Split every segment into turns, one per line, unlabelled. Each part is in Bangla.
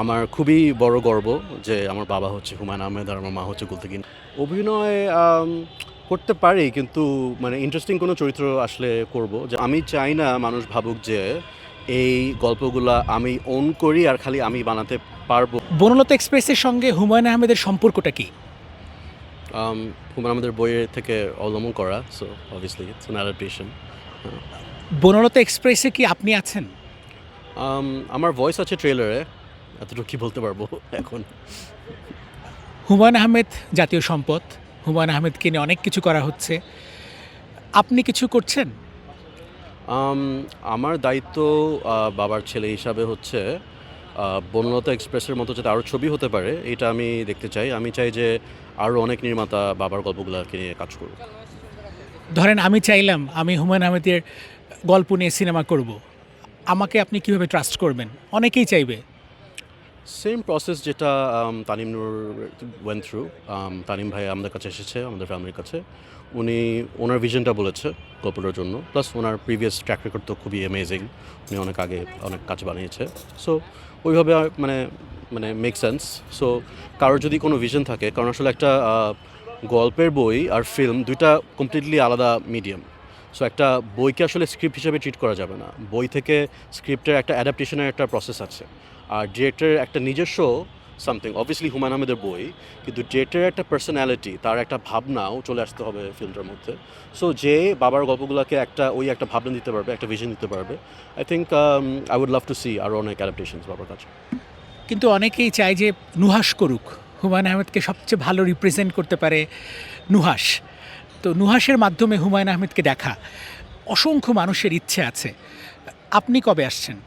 আমার খুবই বড় গর্ব যে আমার বাবা হচ্ছে হুমায়ূন আহমেদ আর আমার মা হচ্ছে গুলতেকিন। অভিনয় করতে পারি, কিন্তু মানে ইন্টারেস্টিং কোনো চরিত্র আসলে করব। যে আমি চাই না মানুষ ভাবুক যে এই গল্পগুলা আমি ওন করি আর খালি আমি বানাতে পারবো।
বনলতা এক্সপ্রেসের সঙ্গে হুমায়ূন আহমেদের সম্পর্কটা কি?
হুমায়ূন আহমেদের বইয়ের থেকে অবলম্বন করা, so obviously it's an adaptation.
Banalata এক্সপ্রেসে কি আপনি আছেন?
আমার ভয়েস আছে ট্রেলারে, এতটুকু কি বলতে পারবো এখন।
হুমায়ূন আহমেদ জাতীয় সম্পদ। হুমায়ূন আহমেদকে নিয়ে অনেক কিছু করা হচ্ছে। আপনি কিছু করছেন?
আমার দায়িত্ব বাবার ছেলে হিসাবে হচ্ছে বনলতা এক্সপ্রেসের মতো যাতে আরও ছবি হতে পারে এটা আমি দেখতে চাই। আমি চাই যে আরও অনেক নির্মাতা বাবার গল্পগুলোকে নিয়ে কাজ করুক।
ধরেন আমি চাইলাম আমি হুমায়ূন আহমেদের গল্প নিয়ে সিনেমা করব। আমাকে আপনি কিভাবে ট্রাস্ট করবেন? অনেকেই চাইবে।
সেম প্রসেস যেটা তানিম নূর ওয়েন্ট থ্রু। তানিম ভাই আমাদের কাছে এসেছে, আমাদের ফ্যামিলির কাছে। উনি ওনার ভিশনটা বলেছে গল্পটার জন্য, প্লাস ওনার প্রিভিয়াস ট্র্যাক রেকর্ড তো খুবই অ্যামেজিং। উনি অনেক আগে অনেক কাজ বানিয়েছে। সো ওইভাবে মানে মানে মেক সেন্স। সো কারোর যদি কোনো ভিশন থাকে, কারণ আসলে একটা গল্পের বই আর ফিল্ম দুইটা কমপ্লিটলি আলাদা মিডিয়াম। সো একটা বইকে আসলে স্ক্রিপ্ট হিসেবে ট্রিট করা যাবে না। বই থেকে স্ক্রিপ্টের একটা অ্যাডাপ্টেশনের একটা প্রসেস আছে। আর ডিরেক্টরের একটা নিজস্ব সামথিং, অবভিয়াসলি হুমায়ূন আহমেদের বই, কিন্তু ডিরেক্টরের একটা পার্সোনালিটি, তার একটা ভাবনাও চলে আসতে হবে ফিল্মটার মধ্যে। সো যে বাবার গল্পগুলোকে একটা ভাবনা দিতে পারবে, একটা ভিশন দিতে পারবে, I think I would love to see আরও অনেক অ্যাডাপ্টেশনস বাবার কাছে।
কিন্তু অনেকেই চায় যে নুহাস করুক। হুমায়ূন আহমেদকে সবচেয়ে ভালো রিপ্রেজেন্ট করতে পারে নুহাস। তো নুহাসের মাধ্যমে হুমায়ূন আহমেদকে দেখা অসংখ্য মানুষের ইচ্ছে আছে। আপনি কবে আসছেন?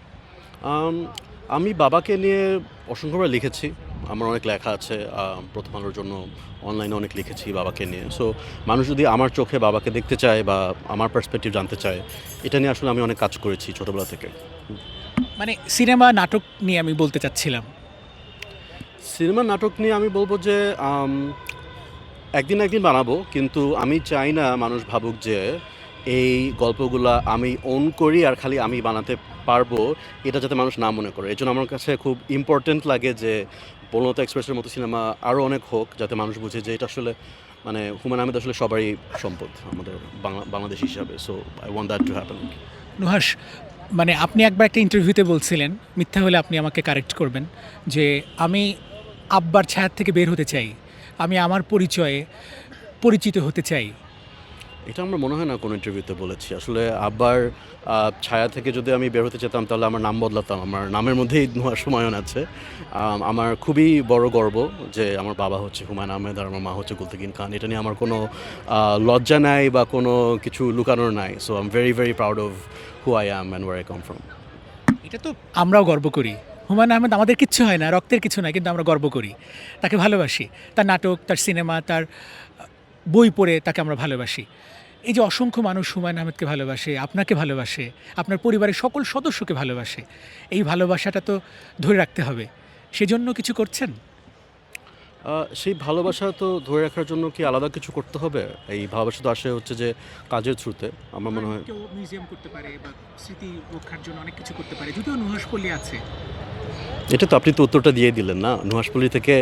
আম, আমি বাবাকে নিয়ে অসংখ্যবার লিখেছি। আমার অনেক লেখা আছে, প্রথম আলোর জন্য অনলাইনে অনেক লিখেছি বাবাকে নিয়ে। সো মানুষ যদি আমার চোখে বাবাকে দেখতে চায় বা আমার পার্সপেক্টিভ জানতে চায়, এটা নিয়ে আসলে আমি অনেক কাজ করেছি ছোটোবেলা থেকে।
মানে সিনেমা নাটক নিয়ে আমি বলতে চাচ্ছিলাম।
সিনেমা নাটক নিয়ে আমি বলবো যে একদিন একদিন বানাবো, কিন্তু আমি চাই না মানুষ ভাবুক যে এই গল্পগুলা আমি ওন করি আর খালি আমি বানাতে পারবো, এটা যাতে মানুষ না মনে করে। এই জন্য আমার কাছে খুব ইম্পর্টেন্ট লাগে যে বনলতা এক্সপ্রেসের মতো সিনেমা আরও অনেক হোক, যাতে মানুষ বুঝে যে এটা আসলে মানে হুমায়ূন আহমেদ আসলে সবারই সম্পদ আমাদের বাংলাদেশ হিসাবে। So I want that to happen.
Nuhash, মানে আপনি একবার একটা ইন্টারভিউতে বলছিলেন, মিথ্যা হলে আপনি আমাকে কারেক্ট করবেন, যে আমি আব্বার ছায়ার থেকে বের হতে চাই, আমি আমার পরিচয়ে পরিচিত হতে চাই।
এটা আমার মনে হয় না কোনো ইন্টারভিউতে বলেছি। আসলে আব্বার ছায়া থেকে যদি আমি বের হতে চেতাম তাহলে আমার নাম বদলাতাম। আমার নামের মধ্যেই হুমায়ূন আছে। আমার খুবই বড় গর্ব যে আমার বাবা হচ্ছে হুমায়ূন আহমেদ আর আমার মা হচ্ছে গুলতেকিন খান। এটা নিয়ে আমার কোনো লজ্জা নাই বা কোনো কিছু লুকানোর নাই। So I am very very proud of who I am and where I come from.
এটা তো আমরাও গর্ব করি। হুমায়ূন আহমেদ আমাদের কিচ্ছু হয় না, রক্তের কিছু না, কিন্তু আমরা গর্ব করি, তাকে ভালোবাসি। তার নাটক, তার সিনেমা, তার বই পড়ে তাকে আমরা ভালোবাসি। এই যে অসংখ্য মানুষ হুমায়ূন আহমেদকে ভালোবাসে, আপনাকে ভালোবাসে, আপনার পরিবারের সকল সদস্যকে ভালোবাসে, এই ভালোবাসাটা তো ধরে রাখতে হবে। সেজন্য কিছু করছেন?
সেই ভালোবাসা তো ধরে রাখার জন্য কি আলাদা কিছু করতে হবে? এই ভালোবাসা তো আসে হচ্ছে যে কাজের থ্রুতে। আমার মনে হয়
কেউ মিউজিয়াম করতে পারে বা স্মৃতি রক্ষার জন্য অনেক কিছু করতে পারে, যদিও নুহাসপল্লী আছে।
এটা তো আপনি তো উত্তরটা দিয়ে দিলেন না। নুহাসপল্লী থেকে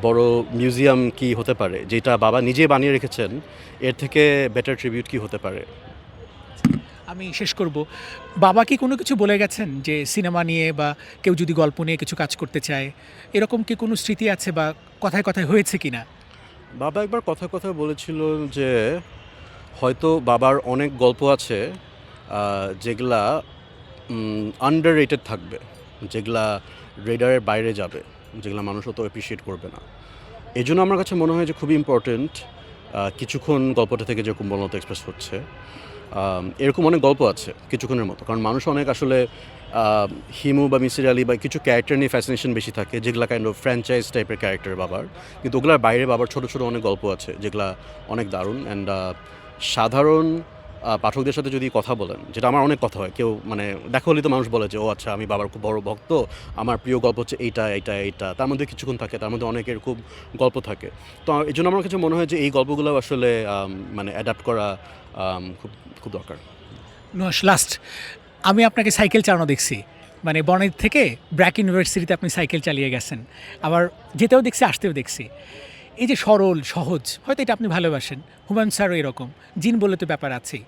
বড় মিউজিয়াম কি হতে পারে? যেটা বাবা নিজেই বানিয়ে রেখেছেন, এর থেকে বেটার ট্রিবিউট কি হতে পারে?
আমি শেষ করব, বাবা কি কোনো কিছু বলে গেছেন যে সিনেমা নিয়ে বা কেউ যদি গল্প নিয়ে কিছু কাজ করতে চায়, এরকম কি কোনো স্মৃতি আছে বা কথায় কথায় হয়েছে কি না?
বাবা একবার কথায় কথায় বলেছিল যে হয়তো বাবার অনেক গল্প আছে যেগুলা আন্ডাররেটেড থাকবে, যেগুলা রেডারের বাইরে যাবে, যেগুলা মানুষ অত অ্যাপ্রিশিয়েট করবে না। এজন্য আমার কাছে মনে হয় যে খুবই ইম্পর্টেন্ট কিছুক্ষণ গল্পটা থেকে যেরকম বনলতা এক্সপ্রেস হচ্ছে, এরকম অনেক গল্প আছে কিছুক্ষণের মতো। কারণ মানুষ অনেক আসলে হিমু বা মিসির আলি বা কিছু ক্যারেক্টার নিয়ে ফ্যাসিনেশন বেশি থাকে, যেগুলো কাইন্ড অফ ফ্র্যাঞ্চাইজ টাইপের ক্যারেক্টার বাবার। কিন্তু ওগুলোর বাইরে বাবার ছোটো ছোটো অনেক গল্প আছে যেগুলো অনেক দারুণ। অ্যান্ড সাধারণ পাঠকদের সাথে যদি কথা বলেন, যেটা আমার অনেক কথা হয়, কেউ মানে দেখা হলেই তো মানুষ বলে যে ও আচ্ছা আমি বাবার খুব বড় ভক্ত, আমার প্রিয় গল্প হচ্ছে এইটা এইটা এইটা। তার মধ্যে কিছুক্ষণ থাকে, তার মধ্যে অনেকের খুব গল্প থাকে। তো এই জন্য আমার কাছে মনে হয় যে এই গল্পগুলো আসলে মানে অ্যাডাপ্ট করা খুব খুব দরকার।
লাস্ট, আমি আপনাকে সাইকেল চালানো দেখছি, মানে বনানী থেকে ব্র্যাক ইউনিভার্সিটিতে আপনি সাইকেল চালিয়ে গেছেন, আবার যেতেও দেখছি আসতেও দেখছি। এই যে সরল সহজ, হয়তো এটা আপনি ভালোবাসেন। হুমায়ুন স্যারও এরকম, জিন বলে তো ব্যাপার আছেই।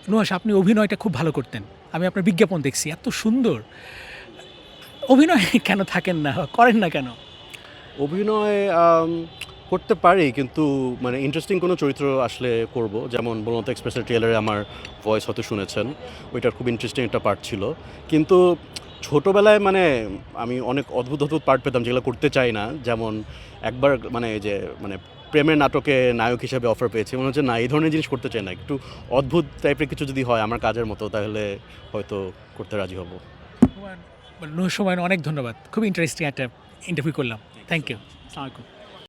নুহাস, আপনি অভিনয়টা খুব ভালো করতেন, আমি আপনার বিজ্ঞাপন দেখছি, এত সুন্দর। অভিনয় কেন থাকেন না, করেন না কেন?
অভিনয় করতে পারি, কিন্তু মানে ইন্টারেস্টিং কোনো চরিত্র আসলে করব। যেমন বলন্ত এক্সপ্রেসের ট্রেলারে আমার ভয়েস হয়তো শুনেছেন, ওইটার খুব ইন্টারেস্টিং একটা পার্ট ছিল। কিন্তু ছোটোবেলায় মানে আমি অনেক অদ্ভুত অদ্ভুত পার্ট পেতাম যেগুলো করতে চাই না। যেমন একবার মানে এই যে মানে প্রেমের নাটকে নায়ক হিসেবে অফার পেয়েছি, মনে হচ্ছে না এই ধরনের জিনিস করতে চাই না, একটু অদ্ভুত টাইপের কিছু যদি হয় আমার কাজের মতো তাহলে হয়তো করতে রাজি হব।
নুহাস, হুমায়ুন অনেক ধন্যবাদ, খুব ইন্টারেস্টিং একটা ইন্টারভিউ করলাম। থ্যাংক ইউ, আসসালামু আলাইকুম।